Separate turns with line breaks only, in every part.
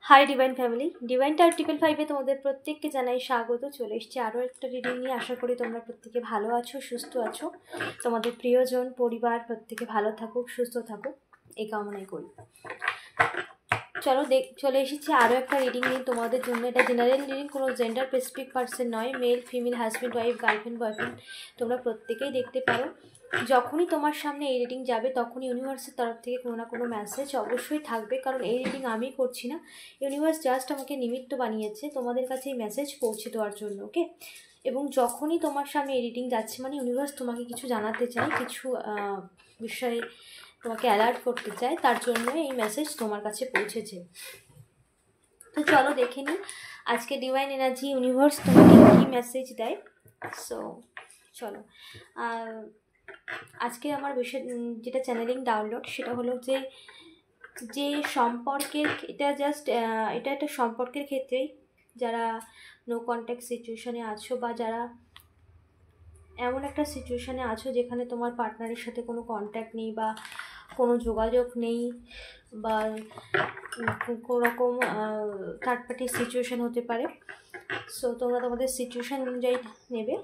Hi divine family, divine টার 555-এ তোমাদের প্রত্যেককে জানাই স্বাগত। চলে এসেছি আরও একটা রিডিং নিয়ে। আশা করি তোমরা প্রত্যেকে ভালো আছো, সুস্থ আছো, তোমাদের প্রিয়জন পরিবার প্রত্যেকে ভালো থাকুক, সুস্থ থাকুক, এই কামনাই করি। চলো চলে এসেছি আরও একটা রিডিং নিয়ে তোমাদের জন্য। এটা জেনারেল রিডিং, কোনো জেন্ডার স্পেসিফিক পার্সন নয়। Male, female, husband, wife, girlfriend, boyfriend তোমরা প্রত্যেকেই দেখতে পারো। যখনই তোমার সামনে এই রিডিং যাবে তখনই ইউনিভার্সের তরফ থেকে কোনো না কোনো মেসেজ অবশ্যই থাকবে, কারণ এই রিডিং আমি করছি না, ইউনিভার্স জাস্ট আমাকে নিমিত্ত বানিয়েছে তোমাদের কাছে এই মেসেজ পৌঁছে দেওয়ার জন্য। ওকে, এবং যখনই তোমার সামনে এই রিডিং যাচ্ছে মানে ইউনিভার্স তোমাকে কিছু জানাতে চায়, কিছু বিষয়ে তোমাকে অ্যালার্ট করতে চায়, তার জন্য এই মেসেজ তোমার কাছে পৌঁছেছে। তো চলো দেখে নিই আজকে ডিভাইন এনার্জি ইউনিভার্স তোমাকে কী মেসেজ দেয়। সো চলো, আজকে আমার বিষয় যেটা চ্যানেলিং ডাউনলোড সেটা হলো যে সম্পর্কের, এটা একটা সম্পর্কের ক্ষেত্রেই যারা নো কন্ট্যাক্ট সিচুয়েশনে আছো বা যারা এমন একটা সিচুয়েশনে আছো যেখানে তোমার পার্টনারের সাথে কোনো কন্ট্যাক্ট নেই বা কোনো যোগাযোগ নেই বা কোনো রকম থার্ড পার্টির সিচুয়েশান হতে পারে। সো তোমরা তোমাদের সিচুয়েশান অনুযায়ী নেবে।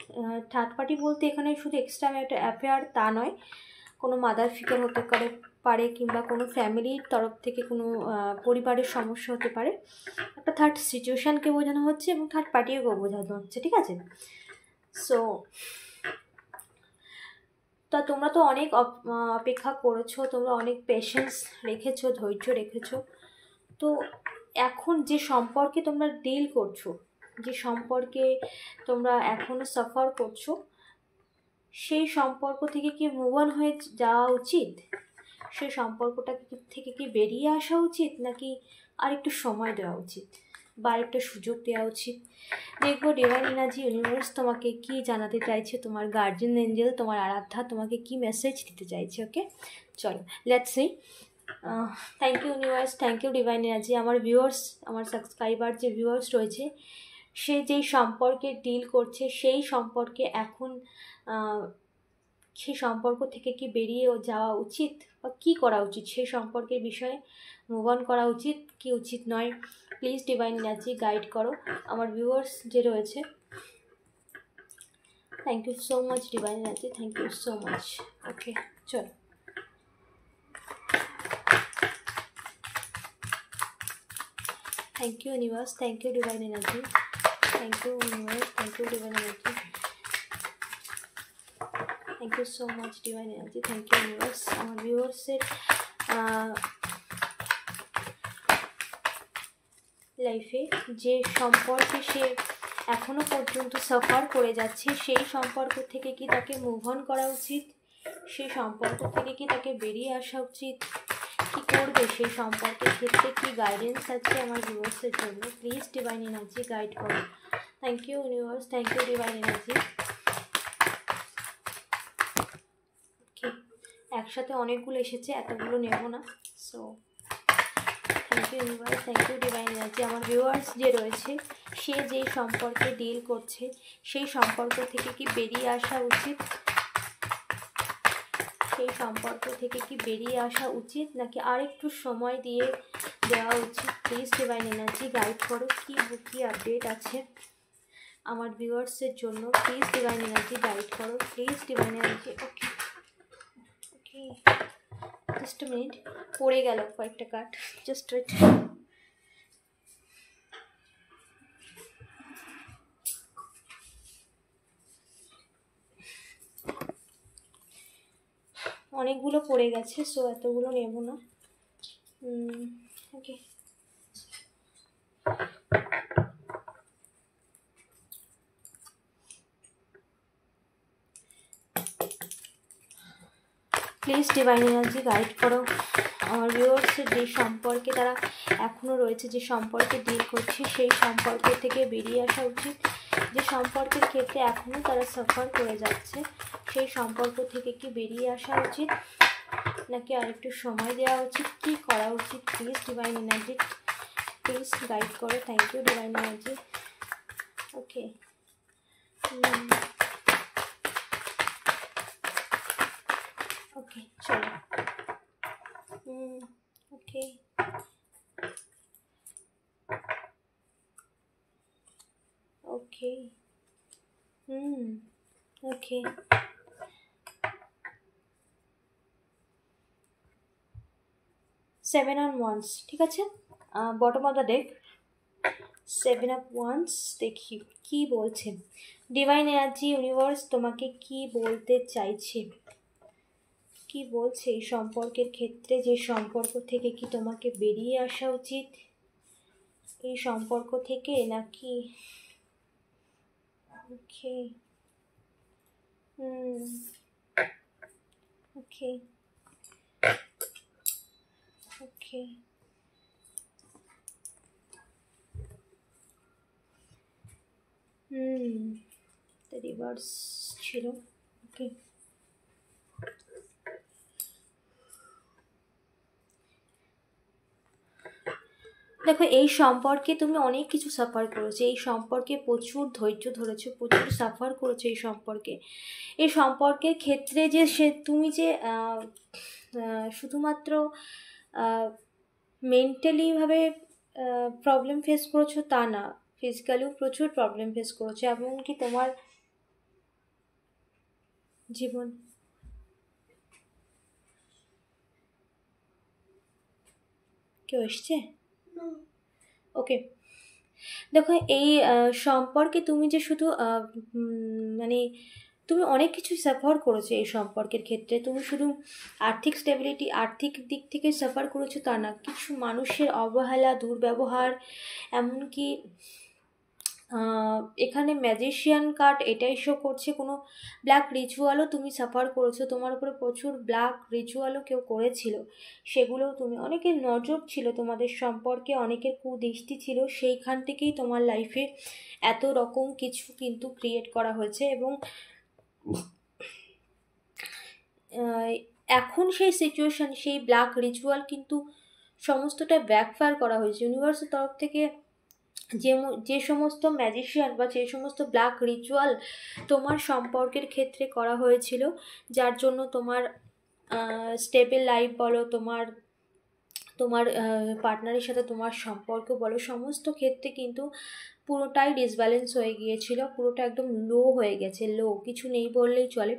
থার্ড পার্টি বলতে এখানে শুধু এক্সট্রা একটা অ্যাফেয়ার তা নয়, কোনো মাদার ফিগার হতে পারে কিংবা কোনো ফ্যামিলির তরফ থেকে কোনো পরিবারের সমস্যা হতে পারে। একটা থার্ড সিচুয়েশানকে বোঝানো হচ্ছে এবং থার্ড পার্টিকেও বোঝানো হচ্ছে, ঠিক আছে? সো তা তোমরা তো অনেক অপেক্ষা করেছো, তোমরা অনেক পেশেন্স রেখেছো, ধৈর্য রেখেছো। তো এখন যে সম্পর্কে তোমরা ডিল করছো, যে সম্পর্কে তোমরা এখনও সাফার করছো, সেই সম্পর্ক থেকে কি মুভ অন হয়ে যাওয়া উচিত? সেই সম্পর্কটা থেকে কি বেরিয়ে আসা উচিত, নাকি আর একটু সময় দেওয়া উচিত বা আরেকটা সুযোগ দেওয়া উচিত? দেখবো ডিভাইন এনার্জি ইউনিভার্স তোমাকে কি জানাতে চাইছে, তোমার গার্জিয়ান এঞ্জেল, তোমার আরাধ্যা তোমাকে কি মেসেজ দিতে চাইছে। ওকে, চলো let's see. Thank you universe, thank you divine energy. আমার ভিউয়ার্স, আমার সাবস্ক্রাইবার যে ভিউয়ার্স রয়েছে, সে যেই সম্পর্কে ডিল করছে সেই সম্পর্কে এখন সেই সম্পর্ক থেকে কি বেরিয়ে যাওয়া উচিত বা কী করা উচিত, সেই সম্পর্কের বিষয়ে মুভ অন করা উচিত কি উচিত নয়, প্লিজ ডিভাইন এনার্জি গাইড করো আমার ভিউয়ার্স যে রয়েছে। Thank you so much divine energy, thank you so much. Okay, চলো। Thank you universe, thank you divine energy, thank you universe, thank you divine energy, thank you so much divine energy, thank you universe. আমার ভিউয়ার্সের লাইফে যে সম্পর্কে সে এখনও পর্যন্ত suffer করে যাচ্ছে, সেই সম্পর্ক থেকে কি তাকে মুভ অন করা উচিত, সেই সম্পর্ক থেকে কি তাকে বেরিয়ে আসা উচিত, কি করবে সেই সম্পর্কের ক্ষেত্রে, কি গাইডেন্স আছে আমার ভিউয়ার্সের জন্য, প্লিজ ডিভাইন এনার্জি গাইড করো। Thank you universe, thank you divine energy. একসাথে অনেকগুলো এসেছে, এতগুলো নেব না। So thank you universe, thank you divine energy. আমার ভিউয়ার্স যে রয়েছে, সে যেই সম্পর্কে ডিল করছে সেই সম্পর্ক থেকে কি বেরিয়ে আসা উচিত, সেই সম্পর্ক থেকে কি বেরিয়ে আসা উচিত নাকি আর একটু সময় দিয়ে দেওয়া উচিত, প্লিজ ডিভাইন এনার্জি গাইড করো। কি আপডেট আছে আমার ভিউয়ার্সের জন্য, প্লিজ ডিভাইন এনার্জি গাইড করো, please divine energy. Okay okay, just a minute, পড়ে গেল কয়েকটা কার্ড, জাস্ট ওয়েট। অনেকগুলো পড়ে গেছে, সো এতগুলো নেব না। ওকে, প্লিজ ডিভাইন এনার্জি গাইড করো আমার ভিউয়ার্সের যে সম্পর্কে তারা এখনও রয়েছে, যে সম্পর্কে ডিল করছে সেই সম্পর্ক থেকে বেরিয়ে আসা উচিত, যে সম্পর্কের ক্ষেত্রে এখনও তারা সাফার করে যাচ্ছে সেই সম্পর্ক থেকে কি বেরিয়ে আসা উচিত নাকি আরেকটু সময় দেওয়া উচিত, কি করা উচিত, please divine energy please guide করো। Thank you divine energy. Okay, okay চলো। Okay, okay. Okay. Seven on wands, ঠিক আছে, bottom of the deck, seven of wands. দেখি কি বলছে ডিভাইন এনার্জি, ইউনিভার্স তোমাকে কি বলতে চাইছে, কি বলছে এই সম্পর্কের ক্ষেত্রে। যে সম্পর্ক থেকে কি তোমাকে বেরিয়ে আসা উচিত এই সম্পর্ক থেকে, নাকি ওকে ওকে ওকে রিভার্স ছিল। ওকে, দেখো এই সম্পর্কে তুমি অনেক কিছু সাফার করেছো, এই সম্পর্কে প্রচুর ধৈর্য ধরেছো, প্রচুর সাফার করেছো এই সম্পর্কে। এই সম্পর্কের ক্ষেত্রে যে তুমি যে শুধুমাত্র মেন্টালিভাবে প্রবলেম ফেস করেছো তা না, ফিজিক্যালিও প্রচুর প্রবলেম ফেস করেছো। এমনকি তোমার জীবন, কেউ এসছে? ওকে, দেখো এই সম্পর্কে তুমি যে শুধু মানে তুমি অনেক কিছু সাফার করেছো এই সম্পর্কের ক্ষেত্রে। তুমি শুধু আর্থিক স্টেবিলিটি, আর্থিক দিক থেকে সাফার করেছো তা না, কিছু মানুষের অবহেলা, দুর্ব্যবহার, এমনকি এখানে ম্যাজিশিয়ান কার্ড এটাই শো করছে কোনো ব্ল্যাক রিচুয়ালও তুমি সাফার করেছো, তোমার উপরে প্রচুর ব্ল্যাক রিচুয়ালও কেউ করেছিল, সেগুলোও তুমি, অনেকের নজর ছিল তোমাদের সম্পর্কে, অনেকের কুদৃষ্টি ছিল, সেইখান থেকেই তোমার লাইফে এত রকম কিছু কিন্তু ক্রিয়েট করা হয়েছে। এবং এখন সেই সিচুয়েশান, সেই ব্ল্যাক রিচুয়াল কিন্তু সমস্তটা ব্যাকফায়ার করা হয়েছে ইউনিভার্সের তরফ থেকে। যে সমস্ত ম্যাজিশিয়ান বা যে সমস্ত ব্ল্যাক রিচুয়াল তোমার সম্পর্কের ক্ষেত্রে করা হয়েছিল, যার জন্য তোমার স্টেবল লাইফ বলো, তোমার পার্টনারের সাথে তোমার সম্পর্ক বলো, সমস্ত ক্ষেত্রে কিন্তু পুরোটাই ডিসব্যালেন্স হয়ে গিয়েছিল, পুরোটা একদম লো হয়ে গেছে, লো কিছু নেই বললেই চলে।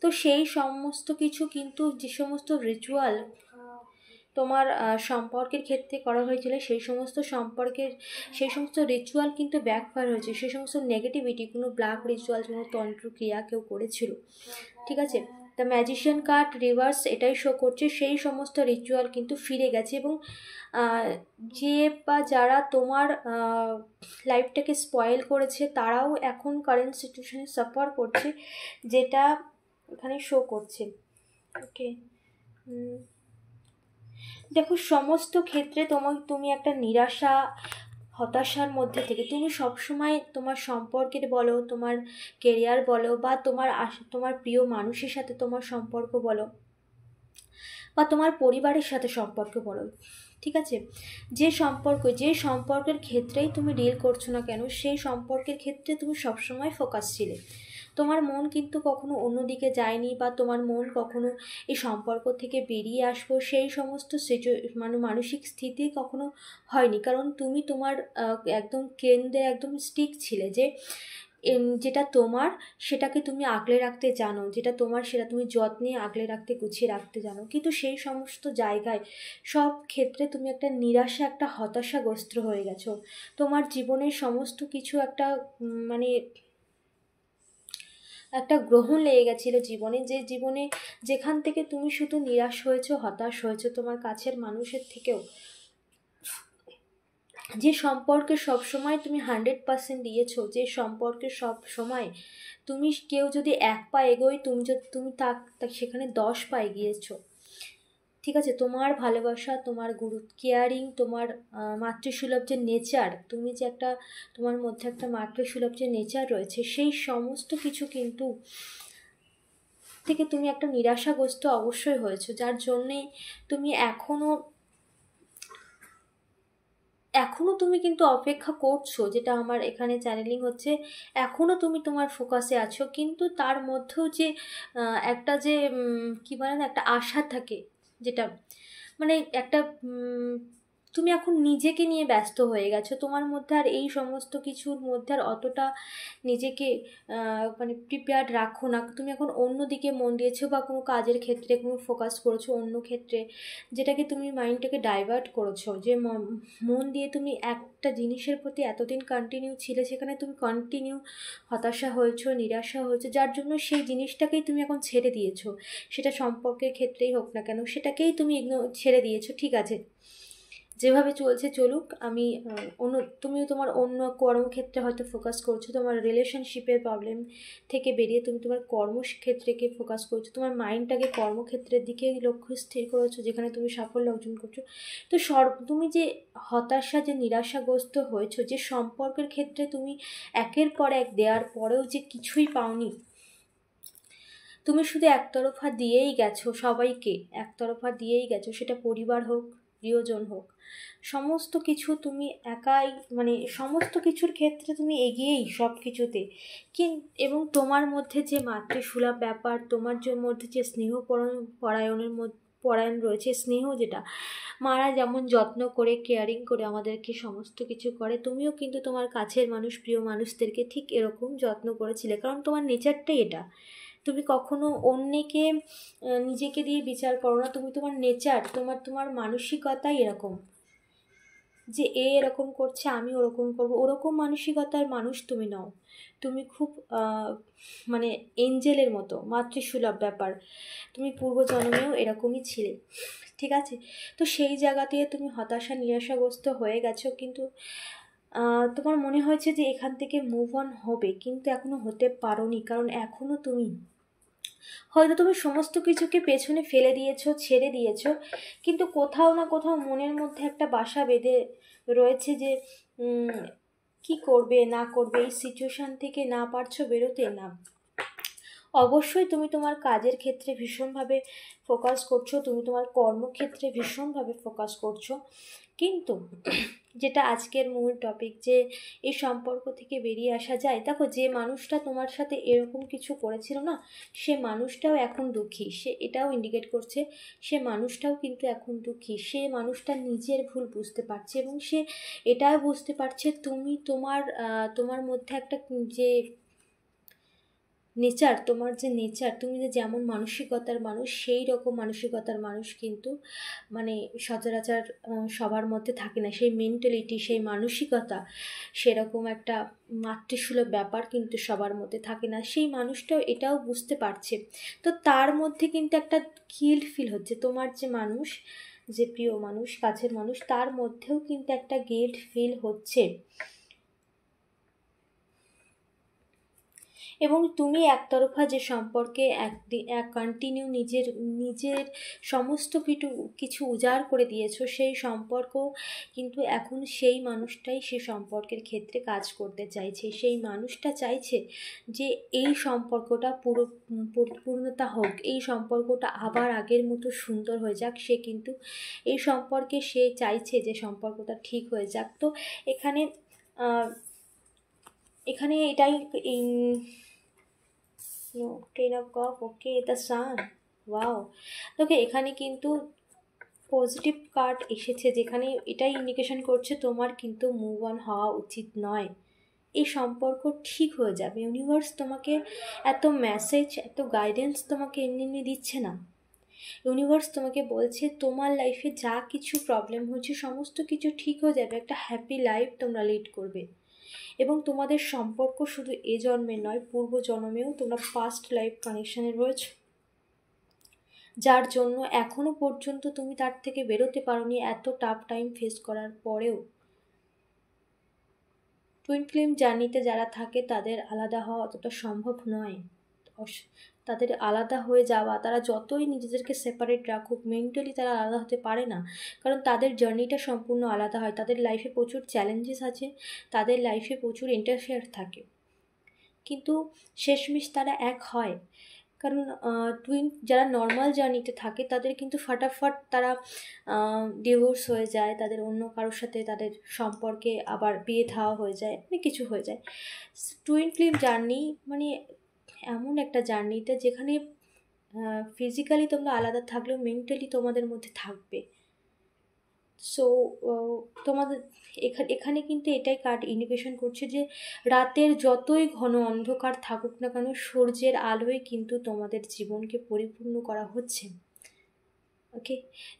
তো সেই সমস্ত কিছু কিন্তু, যে সমস্ত রিচুয়াল তোমার সম্পর্কের ক্ষেত্রে করা হয়েছিল, সেই সমস্ত রিচুয়াল কিন্তু ব্যাকফায়ার হয়েছে, সেই সমস্ত নেগেটিভিটি, কোনো ব্ল্যাক রিচুয়াল, কোনো তন্ত্রক্রিয়া কেউ করেছিল, ঠিক আছে। দ্য ম্যাজিশিয়ান কার্ড রিভার্স এটাই শো করছে, সেই সমস্ত রিচুয়াল কিন্তু ফিরে গেছে। এবং যে বা যারা তোমার লাইফটাকে স্পয়েল করেছে তারাও এখন কারেন্ট সিচুয়েশনে সাফার করছে, যেটা এখানে শো করছে। ওকে, দেখো সমস্ত ক্ষেত্রে তুমি একটা নিরাশা, হতাশার মধ্যে থেকে তুমি সবসময় তোমার সম্পর্কের বলো, তোমার কেরিয়ার বলো, বা তোমার প্রিয় মানুষের সাথে তোমার সম্পর্ক বলো, বা তোমার পরিবারের সাথে সম্পর্ক বলো, ঠিক আছে, যে সম্পর্কের ক্ষেত্রেই তুমি ডিল করছো না কেন, সেই সম্পর্কের ক্ষেত্রে তুমি সবসময় ফোকাস ছিলে। তোমার মন কিন্তু কখনো অন্যদিকে যায়নি, বা তোমার মন কখনো এই সম্পর্ক থেকে বেরিয়ে আসবো সেই সমস্ত মানসিক স্থিতি কখনো হয়নি, কারণ তুমি তোমার একদম কেন্দ্রে একদম স্টিক ছিলে, যে যেটা তোমার সেটাকে তুমি আগলে রাখতে জানো, যেটা তোমার সেটা তুমি যত্নে আগলে রাখতে, গুছিয়ে রাখতে জানো। কিন্তু সেই সমস্ত জায়গায় সব ক্ষেত্রে তুমি একটা নিরাশা, একটা হতাশাগ্রস্ত হয়ে গেছো। তোমার জীবনের সমস্ত কিছু একটা মানে একটা গ্রহণ লেগে গেছিলো জীবনে, যেখান থেকে তুমি শুধু নিরাশ হয়েছো, হতাশ হয়েছো তোমার কাছের মানুষের থেকেও। যে সম্পর্কে সবসময় তুমি 100% দিয়েছো, যে সম্পর্কে সব সময় তুমি, কেউ যদি 1 পা এগোয়, তুমি সেখানে 10 পা এগিয়েছো, ঠিক আছে। তোমার ভালোবাসা, তোমার কেয়ারিং, তোমার মাতৃসুলভ যে নেচার, তুমি যে তোমার মধ্যে একটা মাতৃসুলভ যে নেচার রয়েছে, সেই সমস্ত কিছু কিন্তু থেকে তুমি একটা নিরাশাগ্রস্ত অবশ্যই হয়েছো, যার জন্যেই তুমি এখনও তুমি কিন্তু অপেক্ষা করছো, যেটা আমার এখানে চ্যানেলিং হচ্ছে, এখনও তুমি তোমার ফোকাসে আছো, কিন্তু তার মধ্যেও যে একটা যে কী বলে না, একটা আশা থাকে, যেটা মানে একটা তুমি এখন নিজেকে নিয়ে ব্যস্ত হয়ে গেছো, তোমার মধ্যে আর এই সমস্ত কিছুর মধ্যে আর অতটা নিজেকে মানে প্রিপেয়ার্ড রাখো না। তুমি এখন অন্য দিকে মন দিয়েছো বা কোনো কাজের ক্ষেত্রে কোনো ফোকাস করেছো অন্য ক্ষেত্রে, যেটাকে তুমি মাইন্ডটাকে ডাইভার্ট করেছো। যে মন দিয়ে তুমি একটা জিনিসের প্রতি এতদিন কন্টিনিউ ছিলে, সেখানে তুমি কন্টিনিউ হতাশা হয়েছো, নিরাশা হয়েছো, যার জন্য সেই জিনিসটাকেই তুমি এখন ছেড়ে দিয়েছো। সেটা সম্পর্কের ক্ষেত্রেই হোক না কেন, সেটাকেই তুমি ছেড়ে দিয়েছো। ঠিক আছে, যেভাবে চলছে চলুক, আমি তুমিও তোমার অন্য কর্মক্ষেত্রে হয়তো ফোকাস করছো, তোমার রিলেশনশিপের প্রবলেম থেকে বেরিয়ে তুমি তোমার কর্মক্ষেত্রকে ফোকাস করছো, তোমার মাইন্ডটাকে কর্মক্ষেত্রের দিকে লক্ষ্য স্থির করেছো, যেখানে তুমি সাফল্য অর্জন করছো। তো তুমি যে হতাশা, যে নিরাশাগ্রস্ত হয়েছো, যে সম্পর্কের ক্ষেত্রে তুমি একের পর এক দেওয়ার পরেও যে কিছুই পাওনি, তুমি শুধু একতরফা দিয়েই গেছো, সবাইকে একতরফা দিয়েই গেছো, সেটা পরিবার হোক, প্রিয়জন হোক, সমস্ত কিছু তুমি একাই, মানে সমস্ত কিছুর ক্ষেত্রে তুমি এগিয়েই সব কিছুতে। এবং তোমার মধ্যে যে মাতৃসুলভ ব্যাপার, তোমার যে মধ্যে যে স্নেহ পরায়ণ রয়েছে, স্নেহ যেটা মারা যেমন যত্ন করে কেয়ারিং করে আমাদেরকে সমস্ত কিছু করে, তুমিও কিন্তু তোমার কাছের মানুষ, প্রিয় মানুষদেরকে ঠিক এরকম যত্ন করেছিলে, কারণ তোমার নেচারটাই এটা। তুমি কখনো অন্যকে নিজেকে দিয়ে বিচার করো না, তুমি তোমার নেচার, তোমার মানসিকতাই এরকম যে এরকম করছে আমি ওরকম করবো, ওরকম মানসিকতার মানুষ তুমি নও। তুমি খুব মানে এঞ্জেলের মতো, মাতৃসুলভ ব্যাপার, তুমি পূর্বজন্মেও এরকমই ছিলে। ঠিক আছে, তো সেই জায়গাতে তুমি হতাশা নিরাশাগ্রস্ত হয়ে গেছো, কিন্তু তোমার মনে হয়েছে যে এখান থেকে মুভ অন হবে, কিন্তু এখনো হতে পারোনি, কারণ এখনো হয়তো তুমি সমস্ত কিছুকে পেছনে ফেলে দিয়েছো, ছেড়ে দিয়েছো, কিন্তু কোথাও না কোথাও মনের মধ্যে একটা বাসা বেঁধে রয়েছে যে কি করবে না করবে, এই সিচুয়েশান থেকে না পারছো বেরোতে। না, অবশ্যই তুমি তোমার কাজের ক্ষেত্রে ভীষণভাবে ফোকাস করছো, তুমি তোমার কর্মক্ষেত্রে ভীষণভাবে ফোকাস করছো, কিন্তু যেটা আজকের মূল টপিক, যে এই সম্পর্ক থেকে বেরিয়ে আসা যায়। দেখো, যে মানুষটা তোমার সাথে এরকম কিছু করেছিল না, সে মানুষটাও এখন দুঃখী, সে এটাও ইন্ডিকেট করছে সে মানুষটাও কিন্তু এখন দুঃখী। সে মানুষটা নিজের ভুল বুঝতে পারছে, এবং সে এটাও বুঝতে পারছে তুমি তোমার মধ্যে একটা যে নেচার, তোমার যে নেচার, তুমি যে যেমন মানসিকতার মানুষ, সেই রকম মানসিকতার মানুষ কিন্তু মানে সচরাচর সবার মধ্যে থাকে না। সেই মেন্টালিটি, সেই মানসিকতা, সেরকম একটা মাতৃসুলভ ব্যাপার কিন্তু সবার মধ্যে থাকে না। সেই মানুষটাও এটাও বুঝতে পারছে, তো তার মধ্যে কিন্তু একটা গিল্ট ফিল হচ্ছে। তোমার যে মানুষ, যে প্রিয় মানুষ, কাছের মানুষ, তার মধ্যেও কিন্তু একটা গিল্ট ফিল হচ্ছে। এবং তুমি একতরফা যে সম্পর্কে কন্টিনিউ নিজের সমস্ত কিছু উজাড় করে দিয়েছো, সেই সম্পর্ক কিন্তু এখন সেই মানুষটাই সে সম্পর্কের ক্ষেত্রে কাজ করতে চাইছে। সেই মানুষটা চাইছে যে এই সম্পর্কটা পূর্ণতা হোক, এই সম্পর্কটা আবার আগের মতো সুন্দর হয়ে যাক। সে কিন্তু এই সম্পর্কে সে চাইছে যে সম্পর্কটা ঠিক হয়ে যাক। তো এখানে এটাই Ten of Cup, okay, the Sun, wow. Okay, এখানে কিন্তু পজিটিভ কার্ড এসেছে, যেখানে এটাই ইন্ডিকেশন করছে তোমার কিন্তু মুভ অন হওয়া উচিত নয়। এই সম্পর্ক ঠিক হয়ে যাবে। ইউনিভার্স তোমাকে এত মেসেজ, এত গাইডেন্স তোমাকে এমনি দিচ্ছে না। ইউনিভার্স তোমাকে বলছে তোমার লাইফে যা কিছু প্রবলেম হচ্ছে সমস্ত কিছু ঠিক হয়ে যাবে, একটা হ্যাপি লাইফ তোমরা লিড করবে। এবং তোমাদের সম্পর্ক শুধু এ জন্মে নয়, পূর্ব জন্মেও তোমরা পাস্ট লাইফ কানেকশানে রয়েছে, যার জন্য এখনো পর্যন্ত তুমি তার থেকে বেরোতে পারোনি। এত টাফ টাইম ফেস করার পরেও টুইন ফ্লেম জার্নিতে যারা থাকে তাদের আলাদা হওয়া অতটা সম্ভব নয়। তাদের আলাদা হয়ে যাওয়া, তারা যতই নিজেদেরকে সেপারেট রাখুক, মেন্টালি তারা আলাদা হতে পারে না, কারণ তাদের জার্নিটা সম্পূর্ণ আলাদা হয়। তাদের লাইফে প্রচুর চ্যালেঞ্জেস আছে, তাদের লাইফে প্রচুর ইন্টারফেয়ার থাকে, কিন্তু শেষমেশ তারা এক হয়। কারণ যারা নর্মাল জার্নিতে থাকে তাদের কিন্তু ফাটাফাট তারা ডিভোর্স হয়ে যায়, তাদের অন্য কারোর সাথে তাদের সম্পর্কে আবার বিয়ে থাওয়া হয়ে যায়, অনেক কিছু হয়ে যায়। টুইন ফ্লেম জার্নি মানে এমন একটা জার্নিটা যেখানে ফিজিক্যালি তোমরা আলাদা থাকলেও মেন্টালি তোমাদের মধ্যে থাকবে। সো তোমাদের এখানে কিন্তু এটাই কার্ড ইন্ডিকেশন করছে যে রাতের যতই ঘন অন্ধকার থাকুক না কেন, সূর্যের আলোয় কিন্তু তোমাদের জীবনকে পরিপূর্ণ করা হচ্ছে। ওকে,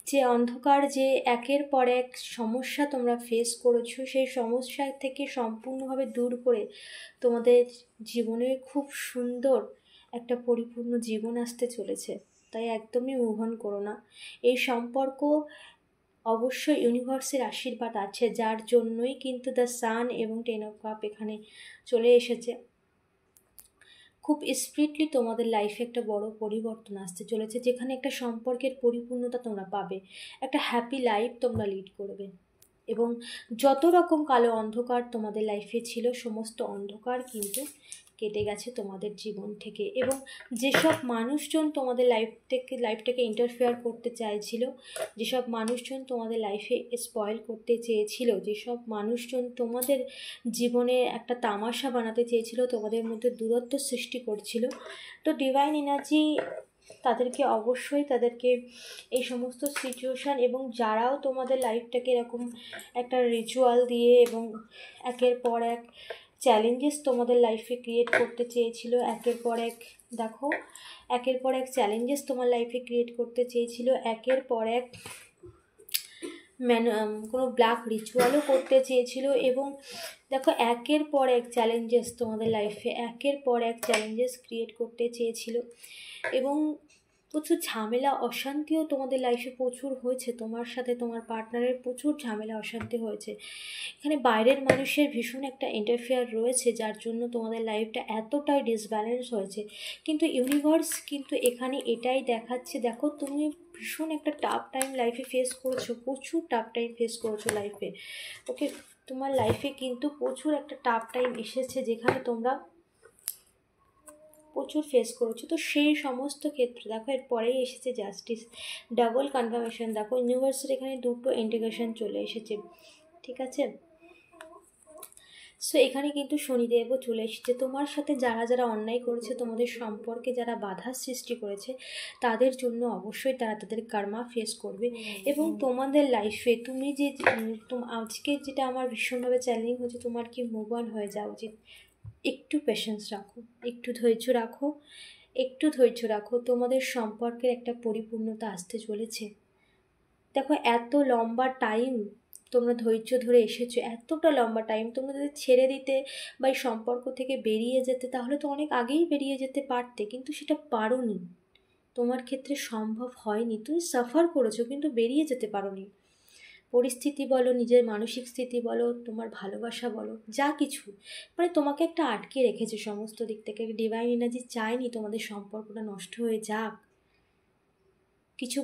যে অন্ধকার, যে একের পর এক সমস্যা তোমরা ফেস করেছো, সেই সমস্যা থেকে সম্পূর্ণভাবে দূর করে তোমাদের জীবনে খুব সুন্দর একটা পরিপূর্ণ জীবন আসতে চলেছে। তাই একদমই মুভ অন করো না। এই সম্পর্ক অবশ্যই ইউনিভার্সের আশীর্বাদ আছে, যার জন্যই কিন্তু দ্য সান এবং 10 অফ কাপ এখানে চলে এসেছে। খুব স্পিডলি তোমাদের লাইফে একটা বড় পরিবর্তন আসতে চলেছে, যেখানে একটা সম্পর্কের পরিপূর্ণতা তোমরা পাবে, একটা হ্যাপি লাইফ তোমরা লিড করবে। এবং যত রকম কালো অন্ধকার তোমাদের লাইফে ছিল, সমস্ত অন্ধকার কিন্তু কেটে গেছে তোমাদের জীবন থেকে। এবং যেসব মানুষজন তোমাদের লাইফটাকে ইন্টারফেয়ার করতে চাইছিল, যেসব মানুষজন তোমাদের লাইফে স্পয়েল করতে চেয়েছিল, যেসব মানুষজন তোমাদের জীবনে একটা তামাশা বানাতে চেয়েছিল, তোমাদের মধ্যে দূরত্ব সৃষ্টি করছিল, তো ডিভাইন এনার্জি তাদেরকে অবশ্যই এই সমস্ত সিচুয়েশান, এবং যারাও তোমাদের লাইফটাকে এরকম একটা রিচুয়াল দিয়ে এবং একের পর এক চ্যালেঞ্জেস তোমাদের লাইফে ক্রিয়েট করতে চেয়েছিল, একের পর এক চ্যালেঞ্জেস তোমার লাইফে ক্রিয়েট করতে চেয়েছিল, একের পর এক কোনো ব্ল্যাক রিচুয়ালও করতে চেয়েছিল, এবং দেখো একের পর এক চ্যালেঞ্জেস তোমাদের লাইফে ক্রিয়েট করতে চেয়েছিল। এবং প্রচুর ঝামেলা অশান্তিও তোমাদের লাইফে প্রচুর হয়েছে, তোমার সাথে তোমার পার্টনারের প্রচুর ঝামেলা অশান্তি হয়েছে। এখানে বাইরের মানুষের ভীষণ একটা ইন্টারফেয়ার রয়েছে, যার জন্য তোমাদের লাইফটা এতটাই ডিসব্যালেন্স হয়েছে। কিন্তু ইউনিভার্স কিন্তু এখানে এটাই দেখাচ্ছে, দেখো তুমি ভীষণ একটা টাফ টাইম লাইফে ফেস করেছো, প্রচুর টাফ টাইম ফেস করেছো লাইফে। ওকে, তোমার লাইফে কিন্তু প্রচুর একটা টাফ টাইম এসেছে, যেখানে তোমরা প্রচুর ফেস করেছো। তো সেই সমস্ত ক্ষেত্রে দেখো এরপরেই এসেছে জাস্টিস, ডাবল কনফার্মেশন। দেখো ইউনিভার্সের এখানে দুটো ইন্টিগ্রেশন চলে এসেছে, ঠিক আছে। সো এখানে কিন্তু শনিদেবও চলে এসেছে। তোমার সাথে যারা যারা অন্যায় করেছে, তোমাদের সম্পর্কে যারা বাধার সৃষ্টি করেছে, তাদের জন্য অবশ্যই তারা তাদের কর্মা ফেস করবে। এবং তোমাদের লাইফে তুমি যে আজকে যেটা আমার ভীষণভাবে চ্যালেঞ্জিং হচ্ছে, তোমার কি মুভ অন হয়ে যাওয়া উচিত। একটু পেশেন্স রাখো, একটু ধৈর্য রাখো, তোমাদের সম্পর্কের একটা পরিপূর্ণতা আসতে চলেছে। দেখো এত লম্বা টাইম তোমরা ধৈর্য ধরে এসেছো, এতটা লম্বা টাইম তোমরা যদি ছেড়ে দিতে বা এই সম্পর্ক থেকে বেরিয়ে যেতে, তাহলে তো অনেক আগেই বেরিয়ে যেতে পারতে, কিন্তু সেটা পারোনি, তোমার ক্ষেত্রে সম্ভব হয়নি। তুমি সাফার করেছো কিন্তু বেরিয়ে যেতে পারোনি। পরিস্থিতি বলো, নিজের মানসিক স্থিতি বলো, তোমার ভালোবাসা বলো, যা কিছু মানে তোমাকে একটা আটকে রেখেছে সমস্ত দিক থেকে। ডিভাইন এনার্জি চায়নি তোমাদের সম্পর্কটা নষ্ট হয়ে যাক। কিছু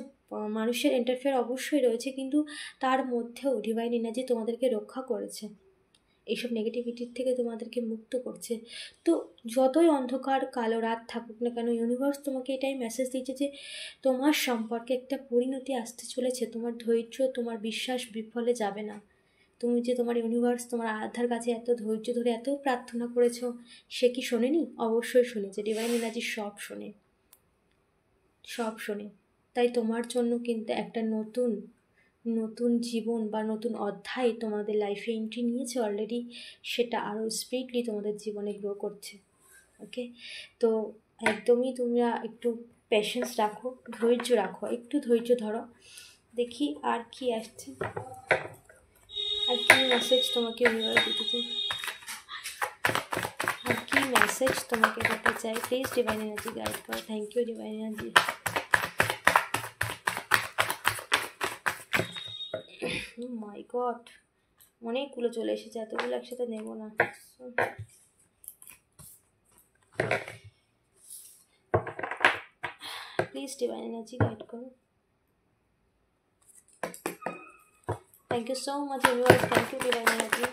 মানুষের ইন্টারফেয়ার অবশ্যই রয়েছে, কিন্তু তার মধ্যেও ডিভাইন এনার্জি তোমাদেরকে রক্ষা করেছে, এইসব নেগেটিভিটির থেকে তোমাদেরকে মুক্ত করছে। তো যতই অন্ধকার কালো রাত থাকুক না কেন, ইউনিভার্স তোমাকে এটাই মেসেজ দিচ্ছে যে তোমার সম্পর্কে একটা পরিণতি আসতে চলেছে। তোমার ধৈর্য, তোমার বিশ্বাস বিফলে যাবে না। তুমি যে তোমার ইউনিভার্স, তোমার আরাধ্যার কাছে এত ধৈর্য ধরে এত প্রার্থনা করেছো, সে কি শোনেনি? অবশ্যই শুনেছে। ডিভাইন এনার্জি সব শোনে। তাই তোমার জন্য কিন্তু একটা নতুন জীবন বা নতুন অধ্যায় তোমাদের লাইফে এন্ট্রি নিয়েছে অলরেডি, সেটা আরও স্পিডলি তোমাদের জীবনে গ্রো করছে। ওকে, তো একদমই তোমরা একটু পেশেন্স রাখো, ধৈর্য রাখো, একটু ধৈর্য ধরো। দেখি আর কি আসছে, আর কি মেসেজ তোমাকে ইউনিভার্স দিতে চাই, আর কি মেসেজ তোমাকে দিতে চাই। প্লিজ ডিভাইন এনার্জি গাইড করো। Thank you divine energy. My god, অনেকগুলো চলে এসেছে, এতগুলো একসাথে নেব না। প্লিজ ডিভাইন এনার্জি গাইড করো। Thank you so much universe, thank you divine energy.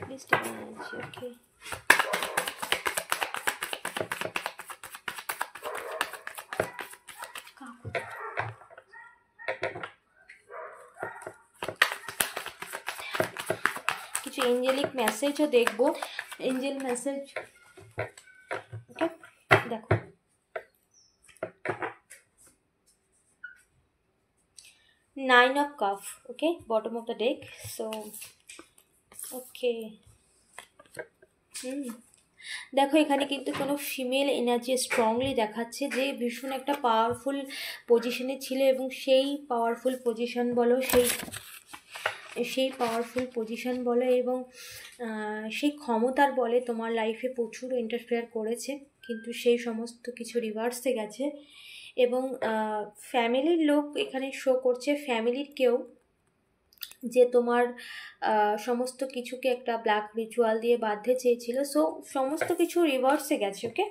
Please divine energy. Okay, কিছু এঞ্জেলিক মেসেজও দেখবো, এঞ্জেল মেসেজ। ওকে, দেখো 9 of cup, okay, bottom of the deck. So okay. দেখো এখানে কিন্তু কোনো ফিমেল এনার্জি স্ট্রংলি দেখাচ্ছে, যে ভীষণ একটা পাওয়ারফুল পজিশনে ছিল, এবং সেই পাওয়ারফুল পজিশন বলো, সেই পাওয়ারফুল পজিশন বলো এবং সেই ক্ষমতার বলে তোমার লাইফে প্রচুর ইন্টারফেয়ার করেছে, কিন্তু সেই সমস্ত কিছু রিভার্সে গেছে। এবং ফ্যামিলির লোক এখানে শো করছে, ফ্যামিলির কেউ, যে তোমার সমস্ত কিছুকে একটা ব্ল্যাক রিচুয়াল দিয়ে বাঁধতে চেয়েছিল। সো সমস্ত কিছু রিভার্সে গেছে, ওকে।